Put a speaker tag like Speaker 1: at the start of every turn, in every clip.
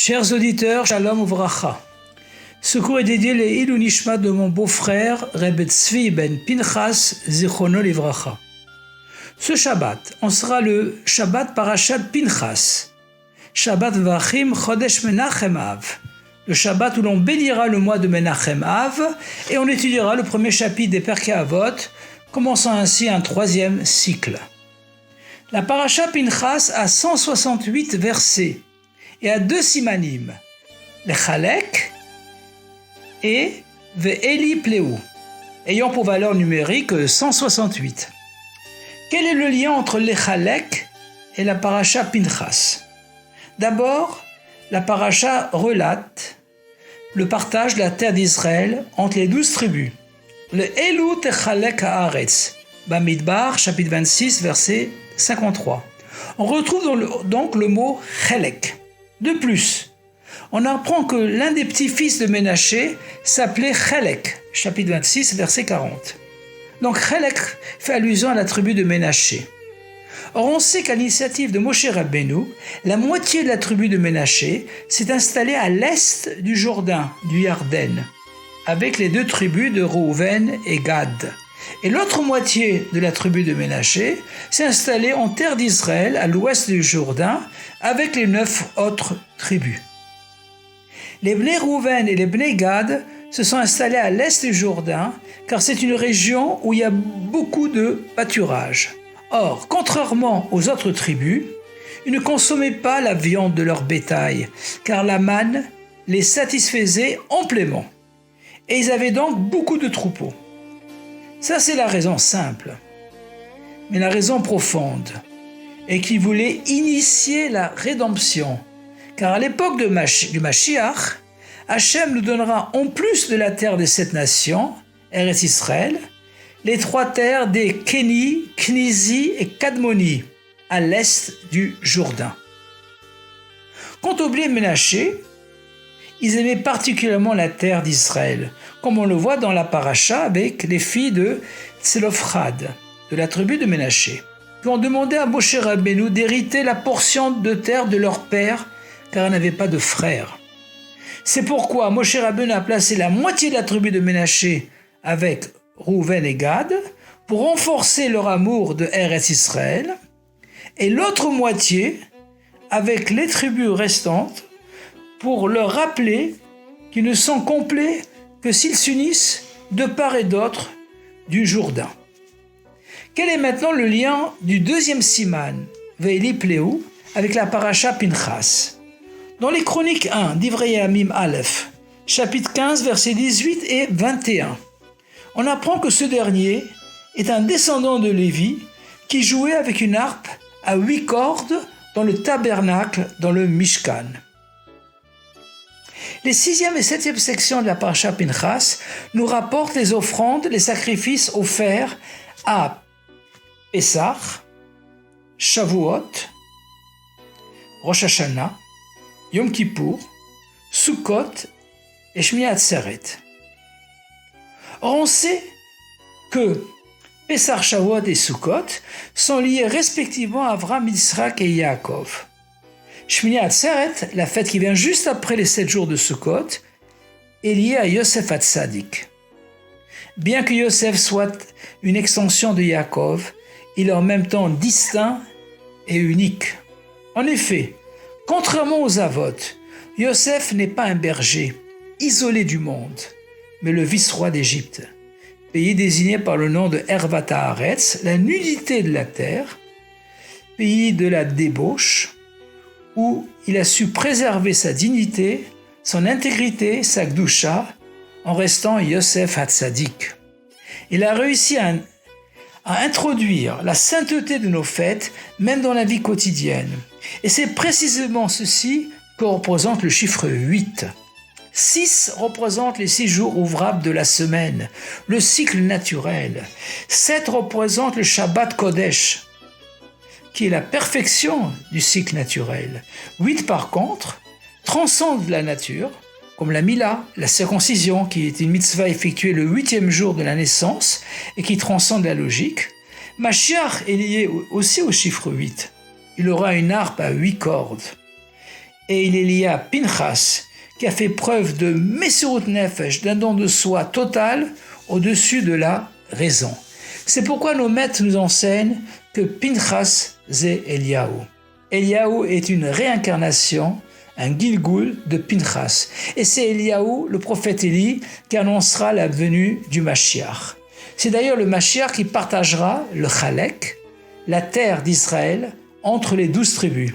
Speaker 1: Chers auditeurs, Shalom Uvracha. Ce cours est dédié les Ilou Nishma de mon beau-frère, Rebbe Tzvi ben Pinchas Zichrono Livracha. Ce Shabbat, on sera le Shabbat Parashat Pinchas, Shabbat Vachim Chodesh Menachem Av, le Shabbat où l'on bénira le mois de Menachem Av, et on étudiera le premier chapitre des Perkei Avot, commençant ainsi un troisième cycle. La Parashat Pinchas a 168 versets et a deux simanim, le Chalek et Ve'eli Pleu, ayant pour valeur numérique 168. Quel est le lien entre le Chalek et la Parashat Pinchas? D'abord, la Parashat relate le partage de la terre d'Israël entre les 12 tribus. Le Elu Techalek Haaretz, Bamidbar, chapitre 26, verset 53. On retrouve donc le mot Chalek. De plus, on apprend que l'un des petits-fils de Ménaché s'appelait Chalek, chapitre 26, verset 40. Donc Chalek fait allusion à la tribu de Ménaché. Or on sait qu'à l'initiative de Moshe Rabbeinu, la moitié de la tribu de Ménaché s'est installée à l'est du Jourdain, du Yarden, avec les deux tribus de Reuven et Gad. Et l'autre moitié de la tribu de Ménaché s'est installée en terre d'Israël, à l'ouest du Jourdain, avec les 9 autres tribus. Les Bnei Reuven et les Bnei Gad se sont installés à l'est du Jourdain, car c'est une région où il y a beaucoup de pâturage. Or, contrairement aux autres tribus, ils ne consommaient pas la viande de leur bétail, car la manne les satisfaisait amplement. Et ils avaient donc beaucoup de troupeaux. Ça, c'est la raison simple. Mais la raison profonde est qu'ils voulaient initier la rédemption. Car à l'époque du Mashiach, Hachem nous donnera en plus de la terre des 7 nations, Eretz Israël, les 3 terres des Kéni, Knizi et Kadmoni, à l'est du Jourdain. Quant aux Bnei Ménaché, ils aimaient particulièrement la terre d'Israël, comme on le voit dans la paracha avec les filles de Tselophrad, de la tribu de Ménaché, qui ont demandé à Moshe Rabbeinu d'hériter la portion de terre de leur père, car ils n'avaient pas de frères. C'est pourquoi Moshe Rabbeinu a placé la moitié de la tribu de Ménaché avec Reuven et Gad pour renforcer leur amour de Eretz Israël, et l'autre moitié avec les tribus restantes pour leur rappeler qu'ils ne sont complets que s'ils s'unissent de part et d'autre du Jourdain. Quel est maintenant le lien du deuxième siman, Ve'eli Pleu, avec la Parashat Pinchas? Dans les Chroniques 1 d'Ivrei Yamim Aleph, chapitre 15, versets 18 et 21, on apprend que ce dernier est un descendant de Lévi qui jouait avec une harpe à 8 cordes dans le tabernacle, dans le Mishkan. Les 6e et 7e sections de la Parashat Pinchas nous rapportent les offrandes, les sacrifices offerts à Pessah, Shavuot, Rosh Hashanah, Yom Kippour, Sukkot et Shmini Atzeret. Or on sait que Pessah, Shavuot et Sukkot sont liés respectivement à Avraham, Yitzhak et Yaakov. Shmini Atzeret, la fête qui vient juste après les 7 jours de Sukkot, est liée à Yosef Hatzadik. Bien que Yosef soit une extension de Yaakov, il est en même temps distinct et unique. En effet, contrairement aux Avot, Yosef n'est pas un berger, isolé du monde, mais le vice-roi d'Égypte, pays désigné par le nom de Hervat Haaretz, la nudité de la terre, pays de la débauche, où il a su préserver sa dignité, son intégrité, sa gdoucha, en restant Yosef Hatzadik. Il a réussi à introduire la sainteté de nos fêtes, même dans la vie quotidienne. Et c'est précisément ceci que représente le chiffre 8. 6 représente les 6 jours ouvrables de la semaine, le cycle naturel. 7 représente le Shabbat Kodesh, qui est la perfection du cycle naturel. 8, par contre, transcende la nature, comme la Mila, la circoncision, qui est une mitzvah effectuée le 8e jour de la naissance et qui transcende la logique. Mashiach est lié aussi au chiffre 8. Il aura une harpe à 8 cordes. et il y a Pinchas, qui a fait preuve de Messirut Nefesh, d'un don de soi total au-dessus de la raison. C'est pourquoi nos maîtres nous enseignent que Pinchas c'est Eliyahu. Eliyahu est une réincarnation, un Gilgul de Pinchas. Et c'est Eliyahu, le prophète Élie, qui annoncera la venue du Mashiach. C'est d'ailleurs le Mashiach qui partagera le Chalek, la terre d'Israël, entre les 12 tribus.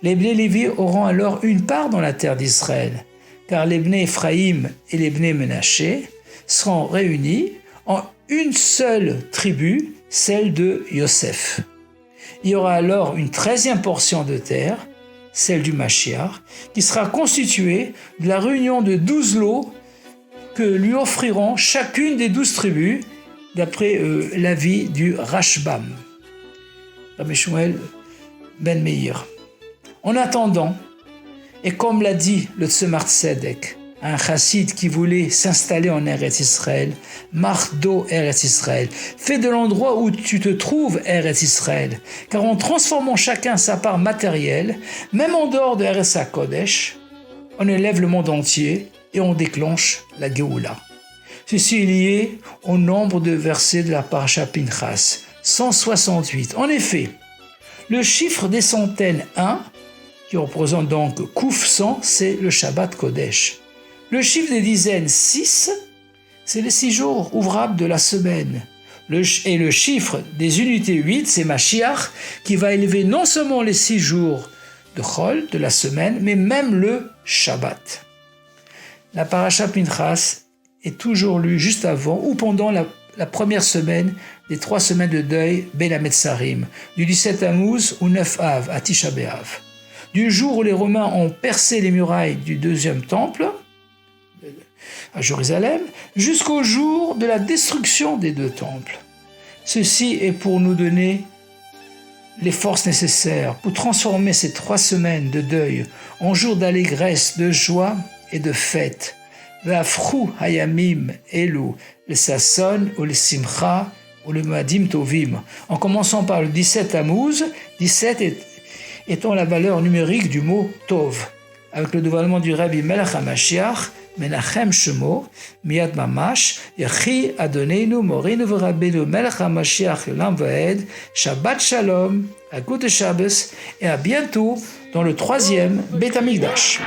Speaker 1: Les Bnei Lévi auront alors une part dans la terre d'Israël, car les Bnei Ephraïm et les Bnei Menaché seront réunis en une seule tribu, celle de Yosef. Il y aura alors une 13e portion de terre, celle du Mashiach, qui sera constituée de la réunion de 12 lots que lui offriront chacune des 12 tribus, d'après l'avis du Rashbam, Rabbi Shmuel ben Meir. En attendant, et comme l'a dit le Tzemar Tzedek, un chassid qui voulait s'installer en Eretz Israël, Mardo Eretz Israël, fais de l'endroit où tu te trouves Eretz Israël, car en transformant chacun sa part matérielle, même en dehors de Eretz HaKodesh, on élève le monde entier et on déclenche la Géoula. Ceci est lié au nombre de versets de la Parasha Pinchas, 168. En effet, le chiffre des centaines 1, qui représente donc Kouf 100, c'est le Shabbat Kodesh. Le chiffre des dizaines 6, c'est les 6 jours ouvrables de la semaine. Et le chiffre des unités 8, c'est Mashiach, qui va élever non seulement les 6 jours de Chol, de la semaine, mais même le Shabbat. La Parasha Pinchas est toujours lue juste avant ou pendant la première semaine des 3 semaines de deuil Ben Hametzarim, du 17 Tammuz au 9 Av, à Tisha B'Av. Du jour où les Romains ont percé les murailles du deuxième temple, à Jérusalem, jusqu'au jour de la destruction des 2 temples. Ceci est pour nous donner les forces nécessaires pour transformer ces 3 semaines de deuil en jours d'allégresse, de joie et de fête. V'afrou hayamim elu, le sasson ou le simcha ou le madim tovim. En commençant par le 17 Tammuz, 17 étant la valeur numérique du mot tov. Avec le dévoilement du Rabbi Melech HaMashiach, Menachem Shemo, Miyad Mamash, Yechi Adoneinu, Morinu V'Rabbeinu, Melech HaMashiach, Yolam Va'ed, Shabbat Shalom, à Gute Shabbos, et à bientôt dans le 3e Beth Amikdash.